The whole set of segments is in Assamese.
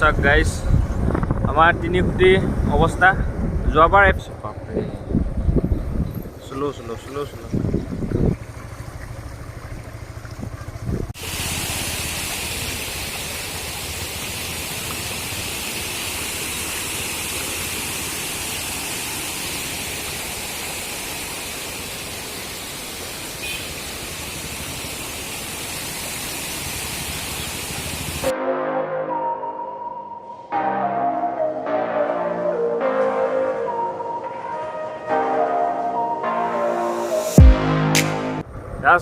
চাওক গাইজ আমাৰ 3 কোটি অৱস্থা যোৱাবাৰ শ্লো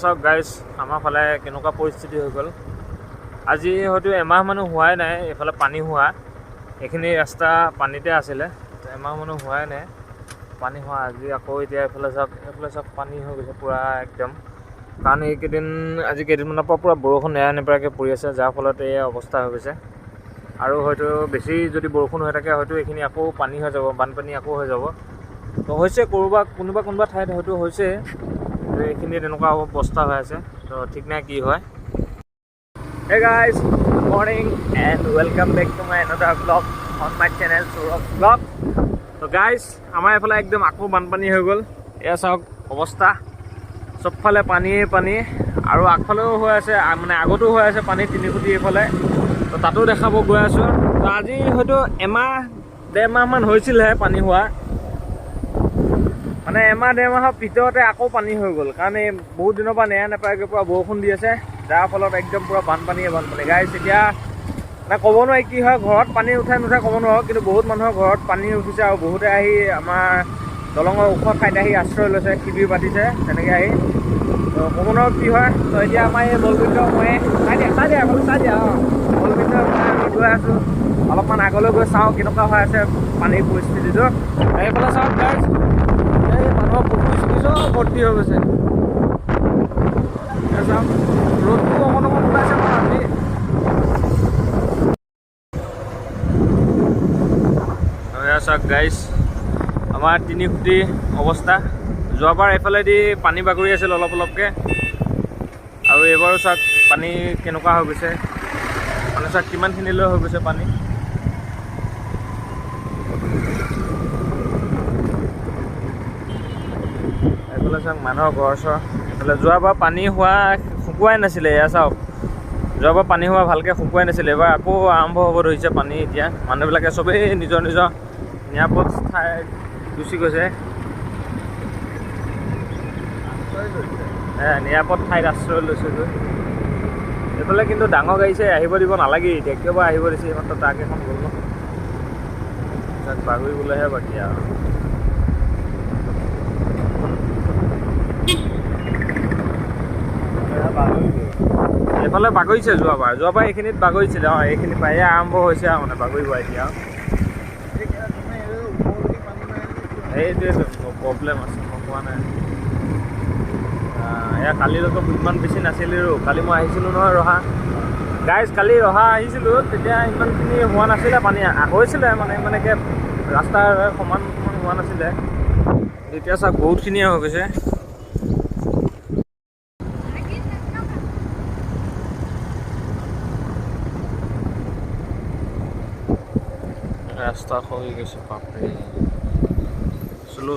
চাওক গাইজ আমাৰ ফালে কেনেকুৱা পৰিস্থিতি হৈ গ'ল। আজি হয়তো এমাহ মানুহ হোৱাই নাই এইফালে পানী হোৱা, এইখিনি ৰাস্তা পানীতে আছিলে, এমাহ মানুহ হোৱাই নাই পানী হোৱা। আজি আকৌ এতিয়া এইফালে চাওক পানী হৈ গৈছে পূৰা একদম, কাৰণ আজি কেইদিনমানৰ পৰা পূৰা বৰষুণ নেৰানেপেৰাকৈ পৰি আছে, যাৰ ফলত এই অৱস্থা হৈ গৈছে। আৰু হয়তো বেছি যদি বৰষুণ হৈ থাকে হয়তো এইখিনি আকৌ পানী হৈ যাব, বানপানী আকৌ হৈ যাব। তো হৈছে কোনোবা ঠাইত হয়তো হৈছে, এইখিনি তেনেকুৱা অৱস্থা হৈ আছে, তো ঠিক নাই কি হয়। Hey guys, good morning and welcome back to my another vlog on my channel Saurabh Vlog. তো গাইজ আমাৰ এইফালে একদম আকৌ বানপানী হৈ গ'ল। এয়া চাওক অৱস্থা, চবফালে পানী আৰু আগফালেও হৈ আছে, মানে আগতো হৈ আছে পানী 3 কোটি এইফালে, তো তাতো দেখাব গৈ আছোঁ। তো আজি হয়তো ডেৰমাহমান হৈছিলহে পানী হোৱা, মানে ডেৰমাহৰ ভিতৰতে আকৌ পানী হৈ গ'ল, কাৰণ এই বহুত দিনৰ পৰা নেৰানেপেৰাকৈ পূৰা বৰষুণ দি আছে, যাৰ ফলত একদম পূৰা বানপানী গাইজ। এতিয়া মানে ক'ব নোৱাৰি কি হয়, ঘৰত পানী উঠাই নুঠাই ক'ব নোৱাৰোঁ, কিন্তু বহুত মানুহৰ ঘৰত পানী উঠিছে আৰু বহুতে আহি আমাৰ দলঙৰ ওখ ঠাইত আহি আশ্ৰয় লৈছে, শিবিৰ পাতিছে তেনেকৈ আহি। তো ক'ব নোৱাৰোঁ কি হয়। তো এতিয়া আমাৰ এই বলবিন্দ মই চাই দিয়া বলবিন্দ আমি গৈ আছোঁ, অলপমান আগলৈ গৈ চাওঁ কেনেকুৱা হৈ আছে পানীৰ পৰিস্থিতিটো। এইফালে চাওক গাইজ, এই মানুহৰ পুখুৰী চব ভৰ্তি হৈ গৈছে। চাওক ৰ'দটো অকণ ওলাইছে বাৰু আজি। চাওক গাইজ আমাৰ 3 কোটি অৱস্থা। যোৱাবাৰ এইফালেদি পানী বাগৰি আছিল অলপকৈ, আৰু এইবাৰো চাওক পানী কেনেকুৱা হৈ গৈছে, মানে চাওক কিমানখিনিলৈ হৈ গৈছে পানী। এইফালে চাওক মানুহৰ ঘৰ চৰ, এইফালে যোৱাবাৰ পানী হোৱা শুকুৱাই নাছিলে, এয়া চাওক যোৱাবাৰ পানী হোৱা ভালকৈ শুকুৱাই নাছিলে, এবাৰ আকৌ আৰম্ভ হ'ব ধৰিছে পানী। এতিয়া মানুহবিলাকে চবেই নিজৰ নিৰাপদ ঠাইত গুচি গৈছে, নিৰাপদ ঠাইত আশ্ৰয় লৈছেগৈ। এইফালে কিন্তু ডাঙৰ গাড়ী চাই আহিব দিব নালাগে, এতিয়া কিয় বা আহিব দিছে, ইমাত্ৰ ট্ৰাক এখন গ'ল ন, তাক বাগৰিবলৈহে বাকী আৰু। এইফালে বাগৰিছে যোৱাবাৰ এইখিনিত বাগৰিছিলে, এইখিনি পাই আৰম্ভ হৈছে আৰু মানে বাগৰিব এতিয়া। সেইটোৱেতো প্ৰব্লেম আছে, মই কোৱা নাই। এয়া কালিলৈকে ইমান বেছি নাছিলোঁ, কালি মই আহিছিলোঁ নহয় ৰহা গাইজ, কালি ৰহা আহিছিলোঁ, তেতিয়া ইমানখিনি হোৱা নাছিলে, পানী হৈছিলে মানে ৰাস্তাৰ সমান হোৱা নাছিলে। এতিয়া চাওক বহুতখিনিয়ে হৈ গৈছে। ৰাস্তা হৈ গৈছে, বাপৰে শ্লো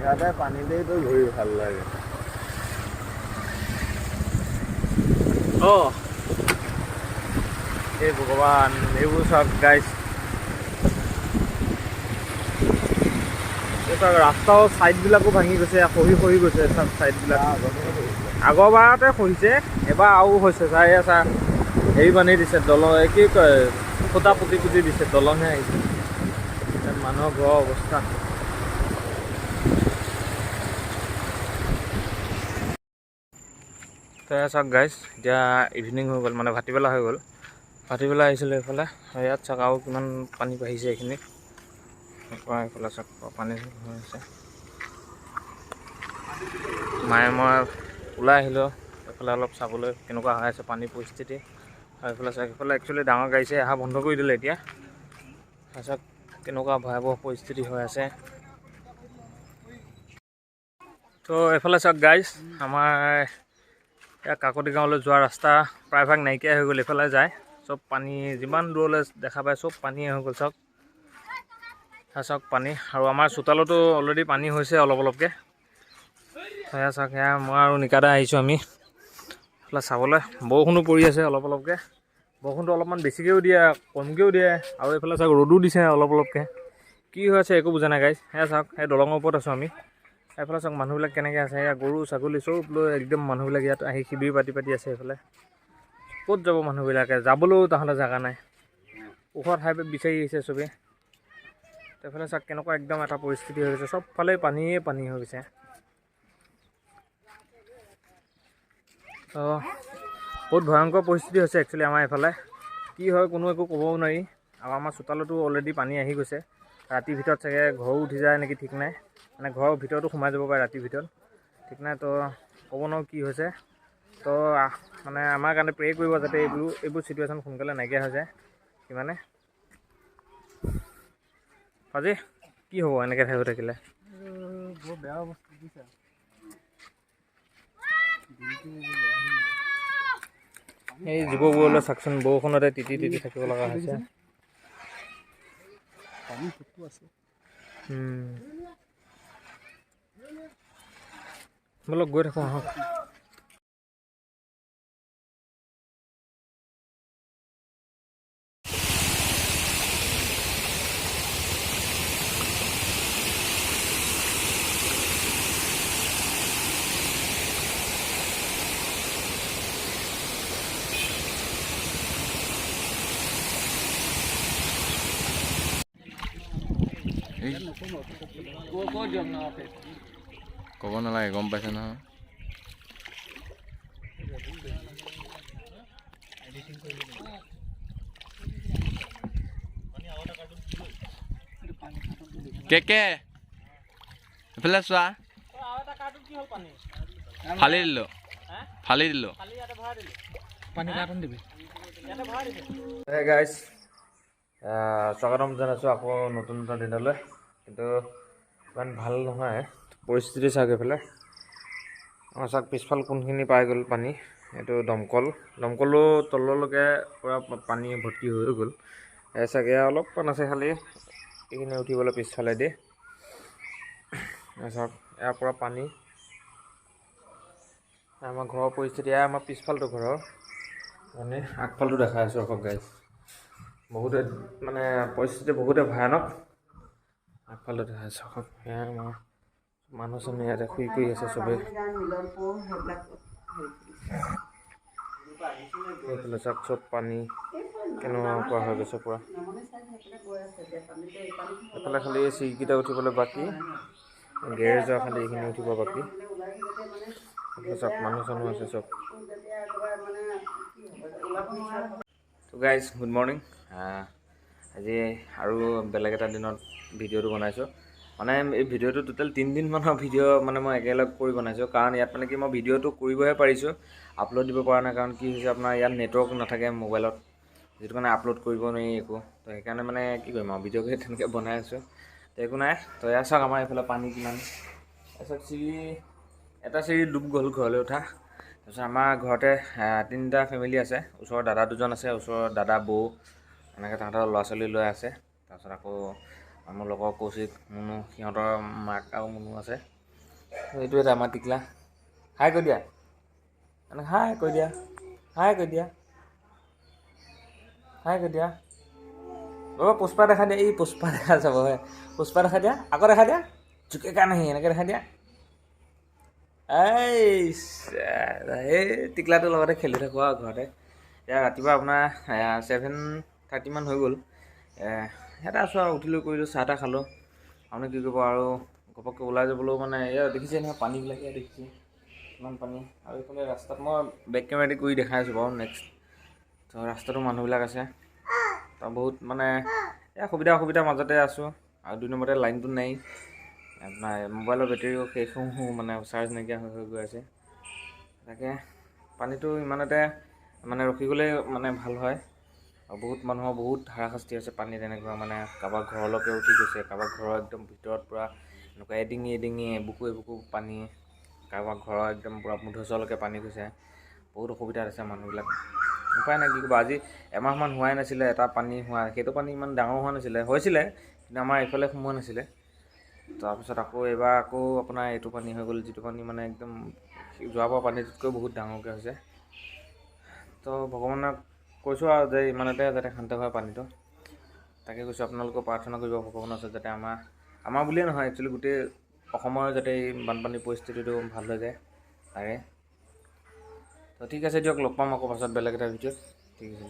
ইয়াতে পানীতেইতো ঘূৰি ভাল লাগে। এই ভগৱান, এইবোৰ চাওক গাইজ, ৰাস্তাও ছাইডবিলাকো ভাঙি গৈছে, খহি গৈছে চব ছাইডবিলাক। আগৰবাৰতে খহিছে, এবাৰ আৰু হৈছে চাই চা, হেৰি বান্ধি দিছে দলং, কি কয় খুটা পুতি দিছে, দলংহে আহিছে। মানুহৰ ঘৰৰ অৱস্থা চাওক গাইজ। এতিয়া ইভিনিং হৈ গ'ল, মানে ভাটিবেলা হৈ গ'ল, ভাটিবেলা আহিছিলোঁ এইফালে। ইয়াত চাওক আৰু কিমান পানী বাঢ়িছে এইখিনিত, এইফালে চাওক পানী হৈ আছে। মই ওলাই আহিলোঁ এইফালে অলপ চাবলৈ কেনেকুৱা হৈ আছে পানীৰ পৰিস্থিতি। আৰু এইফালে একচুৱেলি ডাঙৰ গাড়ী অহা বন্ধ কৰি দিলে এতিয়া। চাওক কেনেকুৱা ভয়াৱহ পৰিস্থিতি হৈ আছে। তো এইফালে চাওক গাইজ, আমাৰ কাকতি গাঁৱলৈ যোৱা ৰাস্তা প্ৰায়ভাগ নাইকিয়া হৈ গ'ল। এইফালে যায় চব পানী, যিমান দূৰলৈ দেখা পায় চব পানীয়ে হৈ গ'ল। চাওক পানী, আৰু আমাৰ চোতালতো অলৰেডি পানী হৈছে অলপ অলপকৈ। চাওক সেয়া মই আৰু নিকাদা আহিছোঁ আমি এইফালে চাবলৈ। বৰষুণো পৰি আছে অলপ অলপকৈ, বৰষুণটো অলপমান বেছিকৈও দিয়ে কমকৈও দিয়ে, আৰু এইফালে চাওক ৰ'দো দিছে অলপ অলপকৈ। কি হৈ আছে একো বুজা নাই গাইজ। সেয়া চাওক সেই দলঙৰ ওপৰত আছোঁ আমি। এইফালে চাওক মানুহবিলাক কেনেকৈ আছে, এয়া গৰু ছাগলী চব লৈ একদম মানুহবিলাক ইয়াত আহি শিবিৰ পাতি আছে। এইফালে ক'ত যাব মানুহবিলাকে, যাবলৈও তাহাঁতে জেগা নাই, ওখ ঠাই বিচাৰি আহিছে চবেই। এইফালে চাওক কেনেকুৱা একদম এটা পৰিস্থিতি হৈ গৈছে, চবফালে পানীয়ে পানী হৈ গৈছে। বহুত ভয়ংকৰ পৰিস্থিতি হৈছে একচুৱেলি আমাৰ এইফালে। কি হয় কোনো একো ক'বও নোৱাৰি। আৰু আমাৰ চোতালতো অলৰেডি পানী আহি গৈছে। ৰাতিৰ ভিতৰত চাগে ঘৰো উঠি যায় নেকি ঠিক নাই, মানে ঘৰৰ ভিতৰতো সোমাই যাব পাৰে ৰাতিৰ ভিতৰত, ঠিক নাই। তো ক'ব নোৱাৰোঁ কি হৈছে। তো মানে আমাৰ কাৰণে প্ৰে কৰিব যাতে এইবোৰ চিটুৱেশ্যন সোনকালে নাইকিয়া হৈ যায় সিমানে। আজি কি হ'ব এনেকৈ হৈ থাকিলে? বৰ বেয়া অৱস্থা দিছে। এই জীৱবোৰলৈ চাওকচোন, বৰষুণতে তিতি থাকিব লগা হৈছে। বলক গৈ থাকোঁ আহক। ক'ব নালাগে, গম পাইছে নহয়। কে এইফালে চোৱা, ফালি দিলোঁ। গাইজ স্বাগতম জনাইছোঁ আকৌ নতুন দিনলৈ। কিন্তু ইমান ভাল নহয় পৰিস্থিতি। চাওক এইফালে আমাৰ চাওক পিছফাল কোনখিনি পাই গ'ল পানী। এইটো দমকলো তললৈকে পূৰা পানী ভৰ্তি হৈ গ'ল। চাগে অলপমান আছে খালি এইখিনি উঠিবলৈ পিছফালে দি। চাওক ইয়াৰ পৰা পানী, আমাৰ ঘৰৰ পৰিস্থিতি। আমাৰ পিছফালটো ঘৰৰ মানে আগফালটো দেখাই আছোঁ আকৌ গাইজ। বহুতে মানে পৰিস্থিতি বহুতে ভয়ানক। আগফালে দেখাই আছোঁ আকৌ, সেয়া আমাৰ মানুহ চানুহ ইয়াতে শুই কৰি আছে চবেই। এইফালে চাওক চব পানী কেনেকুৱা হৈ গৈছে পূৰা। এইফালে খালি চিৰিকেইটা উঠিবলৈ বাকী, গেৰেজৰ খালি এইখিনি উঠিব বাকী। চব মানুহ চানুহ আছে চব। তো গাইজ গুড মৰ্ণিং। আজি আৰু বেলেগ এটা দিনত ভিডিঅ'টো বনাইছোঁ। মানে এই ভিডিঅ'টো টোটেল 3 দিনমানৰ ভিডিঅ' মানে মই একেলগ কৰি বনাইছোঁ। কাৰণ ইয়াত মানে কি মই ভিডিঅ'টো কৰিবহে পাৰিছোঁ, আপলোড দিব পৰা নাই। কাৰণ কি হৈছে আপোনাৰ ইয়াত নেটৱৰ্ক নাথাকে মোবাইলত, যিটো কাৰণে আপলোড কৰিব নোৱাৰি একো। তো সেইকাৰণে মানে কি কৰিম আৰু ভিডিঅ'কে তেনেকৈ বনাই আছোঁ। তো একো নাই। তো এয়া চাওক আমাৰ এইফালে পানী কিমান। তাৰপিছত এটা চিৰি ডুব গ'ল ঘৰলৈ উঠা। তাৰপিছত আমাৰ ঘৰতে 3টা ফেমিলি আছে। ওচৰৰ দাদা 2জন আছে, ওচৰৰ দাদা বৌ এনেকৈ তাহাঁতৰ ল'ৰা ছোৱালী লৈ আছে। তাৰপিছত আকৌ মোৰ লগৰ কৌশিক, মুনু, সিহঁতৰ মাক আৰু মুনু আছে। এইটো এটা আমাৰ টিকলা। হাই কৈ দিয়া, মানে হাই কৈ দিয়া, হাই কৈ দিয়া, হাই কৈ দিয়া। পুষ্পা দেখা দিয়া, এই পুষ্পা দেখা যাব হয়। পুষ্পা দেখা দিয়া, আকৌ দেখা দিয়া, জুকেগা নাহি, এনেকৈ দেখা দিয়া। এই টিকলাটোৰ লগতে খেলি থাকোঁ আৰু ঘৰতে। এতিয়া ৰাতিপুৱা আপোনাৰ 7:30 মান হৈ গ'ল। ইয়াতে আছোঁ আৰু উঠিলোঁ কৰিলোঁ, চাহ তাহ খালোঁ। আপুনি কি কৰিব আৰু ঘপককৈ ওলাই যাবলৈও মানে এয়া দেখিছে নহয় পানীবিলাক, এয়া দেখিছে ইমান পানী। আৰু এইফালে ৰাস্তাত মই বেক কেমেৰা দি কৰি দেখাই আছোঁ বাৰু নেক্সট। তো ৰাস্তাটো মানুহবিলাক আছে। তো বহুত মানে এয়া সুবিধা অসুবিধাৰ মাজতে আছোঁ। আৰু 2 নম্বৰতে লাইনটো নাই। আপোনাৰ মোবাইলৰ বেটেৰীও শেষ মানে চাৰ্জ নাইকিয়া হৈ গৈ আছে। তাকে পানীটো ইমানতে মানে ৰখি গ'লে মানে ভাল হয়। আৰু বহুত মানুহৰ বহুত হাৰাশাস্তি হৈছে পানী তেনেকুৱা মানে কাৰোবাৰ ঘৰলৈকে উঠি গৈছে, কাৰোবাৰ ঘৰৰ একদম ভিতৰত পূৰা এনেকুৱা এডিঙি এবুকু পানী, কাৰোবাৰ ঘৰৰ একদম পূৰা মুধচলৈকে পানী গৈছে। বহুত অসুবিধাত আছে মানুহবিলাক। উপায় নাই, কি ক'ব। আজি এমাহমান হোৱাই নাছিলে এটা পানী হোৱা, সেইটো পানী ইমান ডাঙৰ হোৱা নাছিলে, হৈছিলে কিন্তু আমাৰ এইফালে সোমোৱা নাছিলে। তাৰপিছত আকৌ এইবাৰ আকৌ আপোনাৰ এইটো পানী হৈ গ'ল, যিটো পানী মানে একদম যোৱাবাৰ পানীটোতকৈ বহুত ডাঙৰকৈ হৈছে। তো ভগৱানক কৈছোঁ আৰু যে ইমানতে যাতে শান্ত হয় পানীটো, তাকে কৈছোঁ। আপোনালোকেও প্ৰাৰ্থনা কৰিব ভগৱানৰ ওচৰত যাতে আমাৰ বুলিয়ে নহয়, একচুৱেলি গোটেই অসমৰ যাতে এই বানপানীৰ পৰিস্থিতিটো ভাল হৈ যায় তাৰে। তো ঠিক আছে দিয়ক, লগ পাম আকৌ পাছত বেলেগ এটা ভিডিঅ'ত। ঠিক আছে।